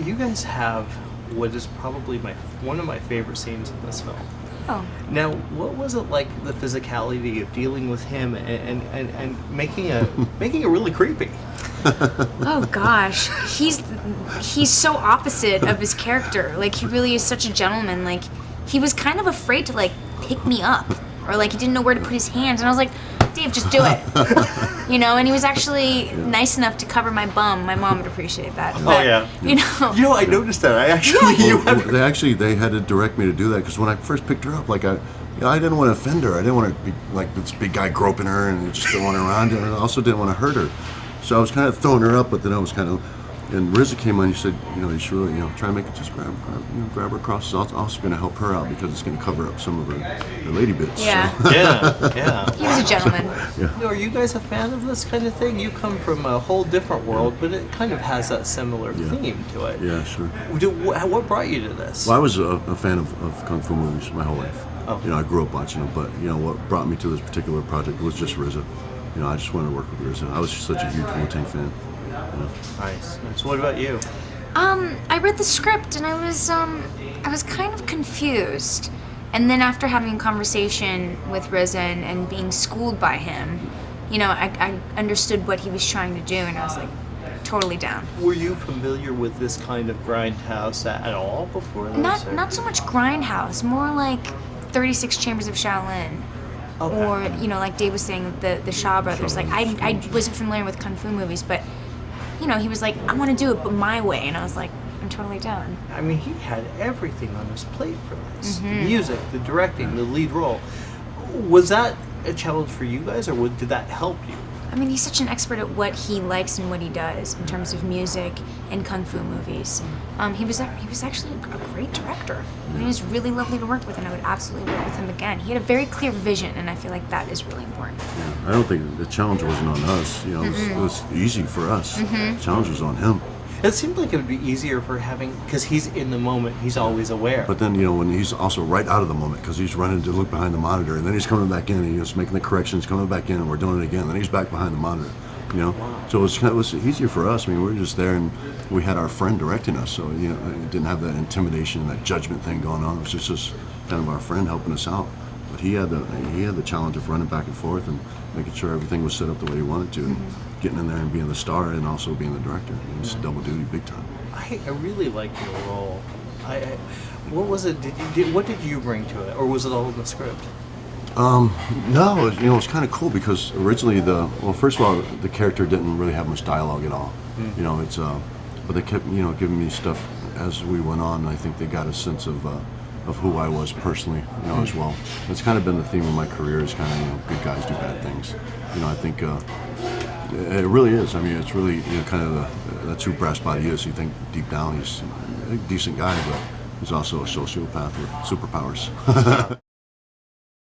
you guys have what is probably one of my favorite scenes in this film. Oh. Now, what was it like, the physicality of dealing with him and making it really creepy? Oh gosh, he's so opposite of his character. Like, he really is such a gentleman. Like, he was kind of afraid to like pick me up, or like he didn't know where to put his hands, and I was like, Dave, just do it. You know, and he was actually nice enough to cover my bum. My mom would appreciate that. Oh But, yeah. You know, I noticed that. I actually They had to direct me to do that because when I first picked her up, like I didn't want to offend her. I didn't want to be like this big guy groping her and just throwing her around, and I also didn't want to hurt her. So I was kind of throwing her up, but then I was kind of. And RZA came on. He said, you should really, try and make it just grab her across. It's also going to help her out because it's going to cover up some of her lady bits. Yeah. So. Yeah. he was a gentleman. Are you guys a fan of this kind of thing? You come from a whole different world, but it kind of has that similar theme to it. Yeah, sure. What brought you to this? Well, I was a fan of Kung Fu movies my whole life. Oh. I grew up watching them, but what brought me to this particular project was just RZA. I just wanted to work with RZA. I was just such a huge Wu-Tang fan. Nice. So what about you? I read the script and I was kind of confused. And then after having a conversation with RZA and being schooled by him, I understood what he was trying to do, and I was like, totally down. Were you familiar with this kind of grindhouse at all before this? Not so much grindhouse, more like 36 Chambers of Shaolin. Okay. Or, like Dave was saying, the Shaw Brothers. Like, I wasn't familiar with Kung Fu movies, but, he was like, I want to do it, but my way. And I was like, I'm totally down. I mean, he had everything on his plate for this. The music, the directing, the lead role. Was that a challenge for you guys, or did that help you? I mean, he's such an expert at what he likes and what he does in terms of music and Kung Fu movies. He was actually a great director. He was really lovely to work with, and I would absolutely work with him again. He had a very clear vision, and I feel like that is really important. Yeah, I don't think the challenge wasn't on us. It was easy for us. The challenge was on him. It seemed like it would be easier because he's in the moment, he's always aware. But then, when he's also right out of the moment because he's running to look behind the monitor, and then he's coming back in and he's making the corrections, coming back in, and we're doing it again, and then he's back behind the monitor. Wow. So it was easier for us. I mean, we were just there, and we had our friend directing us, so it didn't have that intimidation and that judgment thing going on. It was just kind of our friend helping us out. But he had the challenge of running back and forth and making sure everything was set up the way he wanted to, and getting in there and being the star and also being the director. It was double duty, big time. I really liked your role. What was it? What did you bring to it, or was it all in the script? No, it was kind of cool because originally first of all, the character didn't really have much dialogue at all. But they kept giving me stuff as we went on. And I think they got a sense of who I was personally, as well. It's kind of been the theme of my career is kind of good guys do bad things. I think it really is. I mean, it's really kind of that's who Brass Body is. You think deep down he's a decent guy, but he's also a sociopath with superpowers.